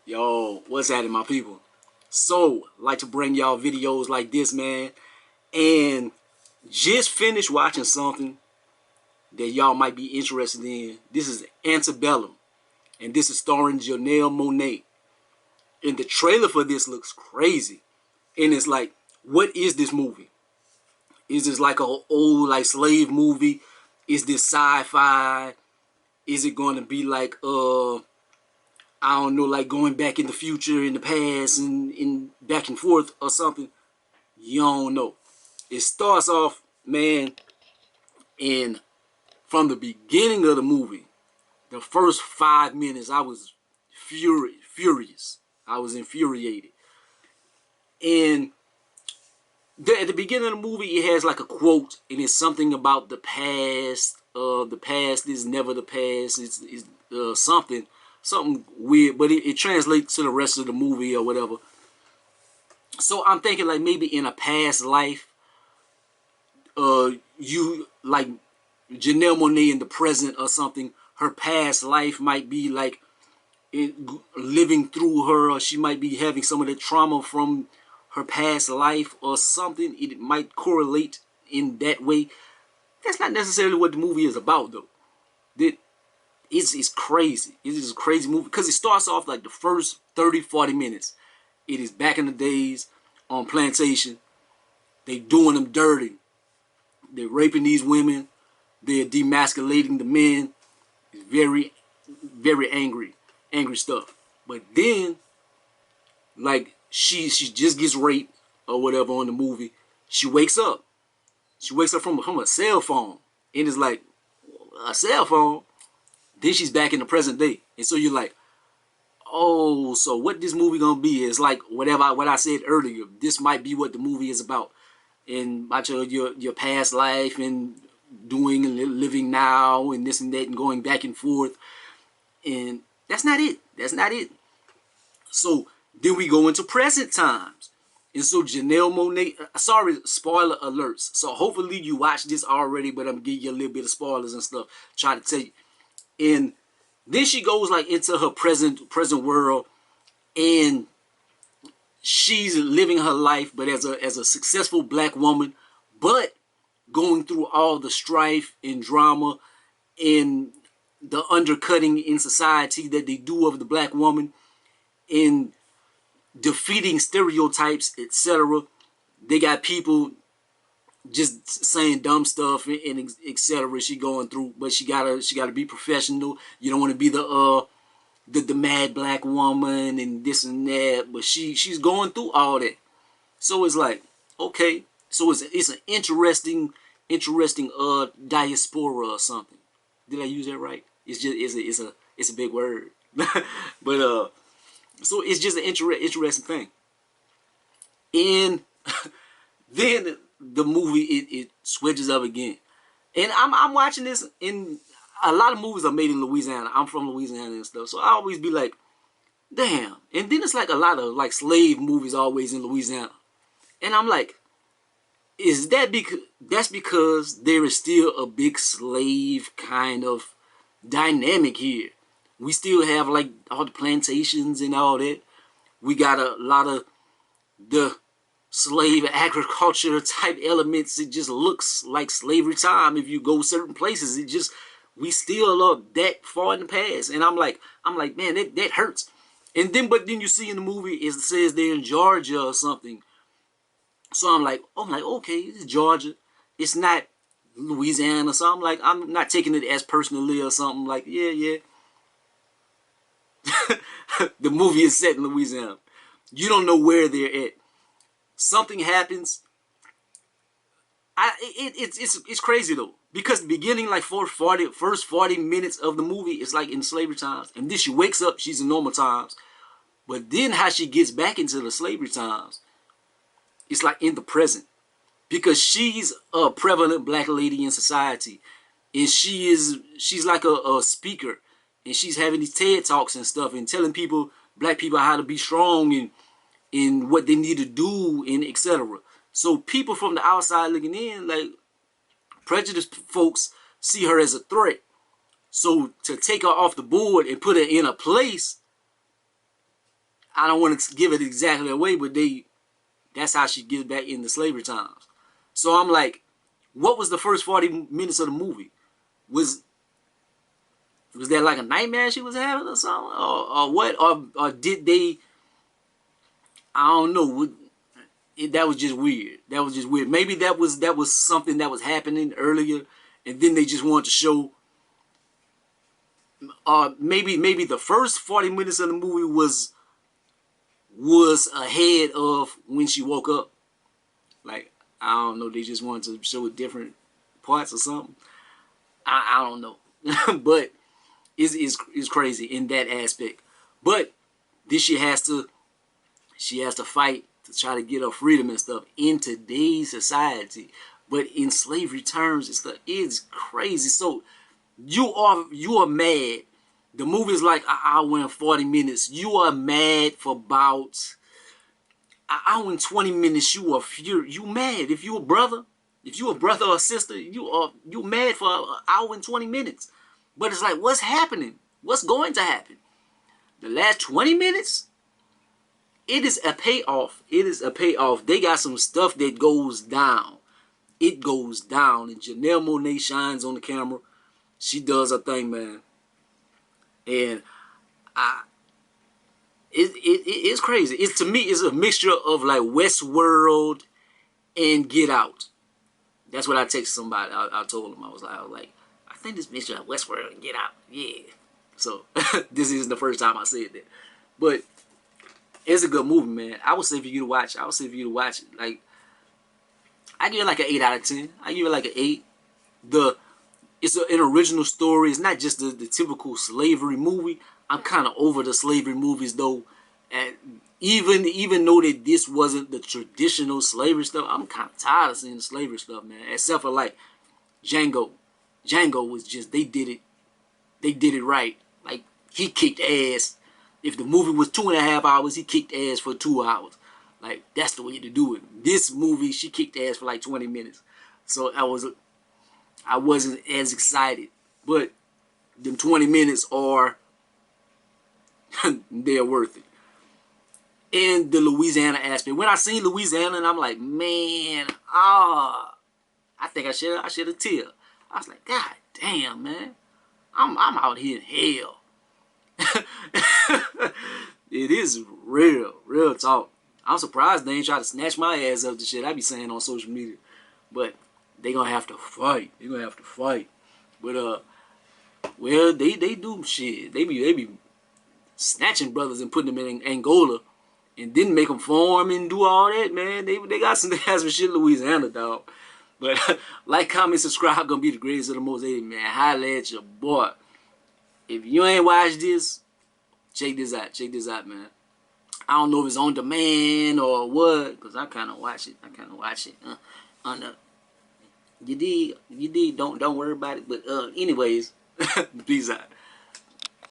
Yo, what's happening, my people? So, like to bring y'all videos like this, man. And just finished watching something that y'all might be interested in. This is Antebellum, and this is starring Janelle Monáe. And the trailer for this looks crazy. And it's like, what is this movie? Is this like a old like slave movie? Is this sci-fi? Is it going to be like I don't know, like going back in the future, in the past, and back and forth or something? You don't know. It starts off, man, and from the beginning of the movie, the first 5 minutes, I was furious. I was infuriated. And at the beginning of the movie, it has like a quote, and it's something about the past. The past is never the past. It's something weird, but it translates to the rest of the movie or whatever. So I'm thinking like maybe in a past life, you like Janelle Monáe in the present or something. Her past life might be like living through her, or she might be having some of the trauma from her past life or something. It might correlate in that way. That's not necessarily what the movie is about, though. It's crazy. It is a crazy movie because it starts off like the first 30-40 minutes. It is back in the days on plantation. They doing them dirty. They're raping these women. They're demasculating the men. It's very, very angry stuff. But then, like, she just gets raped or whatever on the movie. She wakes up. She wakes up from a cell phone. And it's like, a cell phone? Then she's back in the present day. And so you're like, oh, so what this movie gonna be is like what I said earlier. This might be what the movie is about. And about your past life and doing and living now and this and that and going back and forth. And that's not it. That's not it. So then we go into present times. And so Janelle Monáe, sorry, spoiler alerts. So hopefully you watched this already, but I'm giving you a little bit of spoilers and stuff. Try to tell you. And then she goes like into her present world, and she's living her life, but as a successful black woman, but going through all the strife and drama and the undercutting in society that they do of the black woman, in defeating stereotypes, etc. They got people just saying dumb stuff and etc. She going through, but she gotta be professional. You don't want to be the mad black woman and this and that, but she's going through all that. So it's like, okay, so it's an interesting diaspora or something. Did I use that right? It's just it's a big word. But so it's just an interesting thing. And then the movie it switches up again. And I'm watching this, in a lot of movies are made in Louisiana. I'm from Louisiana and stuff. So I always be like, damn. And then it's like a lot of like slave movies always in Louisiana. And I'm like, is that because that's because there is still a big slave kind of dynamic here. We still have like all the plantations and all that. We got a lot of the slave agriculture type elements. It just looks like slavery time if you go certain places. It just, we still are that far in the past. And I'm like, man, that hurts. And then, but then you see in the movie, it says they're in Georgia or something. So I'm like, okay, it's Georgia. It's not Louisiana. So I'm not taking it as personally or something. Like, yeah. The movie is set in Louisiana. You don't know where they're at. Something happens. It's crazy though, because the beginning, like first 40 minutes of the movie is like in slavery times, and then she wakes up, she's in normal times. But then how she gets back into the slavery times, it's like in the present, because she's a prevalent black lady in society, and she's like a speaker, and she's having these TED talks and stuff, and telling black people how to be strong and what they need to do and etc. So people from the outside looking in, like prejudiced folks, see her as a threat. So to take her off the board and put her in a place I don't want to give it exactly away, but that's how she gets back into slavery times. So I'm like, what was the first 40 minutes of the movie? Was that like a nightmare she was having or something, or what, or did they? I don't know. That was just weird. That was just weird. Maybe that was something that was happening earlier, and then they just wanted to show. Maybe the first 40 minutes of the movie was ahead of when she woke up. Like, I don't know. They just wanted to show different parts or something. I don't know, but it's crazy in that aspect. But this she has to fight to try to get her freedom and stuff in today's society. But in slavery terms, it's crazy. So you are mad. The movie's like an hour and 40 minutes. You are mad for about an hour and 20 minutes. You mad. If you a brother or sister, you mad for an hour and 20 minutes. But it's like, what's happening? What's going to happen? The last 20 minutes, it is a payoff. It is a payoff. They got some stuff that goes down. It goes down. And Janelle Monáe shines on the camera. She does her thing, man. And it's crazy. To me, it's a mixture of like Westworld and Get Out. That's what I texted somebody. I told him. I was like, I think this mixture of Westworld and Get Out. Yeah. So this isn't the first time I said that. But it's a good movie, man. I would say for you to watch. it. Like, I give it like an 8 out of 10. I give it like an 8. It's an original story. It's not just the typical slavery movie. I'm kind of over the slavery movies though. And even though that this wasn't the traditional slavery stuff, I'm kind of tired of seeing the slavery stuff, man. Except for like Django. Django was just, they did it right. Like, he kicked ass. If the movie was 2.5 hours, he kicked ass for 2 hours. Like, that's the way to do it. This movie, she kicked ass for like 20 minutes. So I wasn't as excited. But them 20 minutes are, they're worth it. And the Louisiana aspect. When I seen Louisiana, and I'm like, man, I think I should have teared. I was like, God damn, man. I'm out here in hell. It is real talk. I'm surprised they ain't try to snatch my ass up the shit I be saying on social media. But they gonna have to fight. But well, they do shit. They be snatching brothers and putting them in Angola, and then make them farm and do all that, man. They got some shit in Louisiana, dog. But like, comment, subscribe. Gonna be the greatest of the most 80, man. Holla at your boy. If you ain't watched this, check this out, man. I don't know if it's on demand or what, because I kind of watch it. On the, you did. Don't worry about it. But anyways, peace out.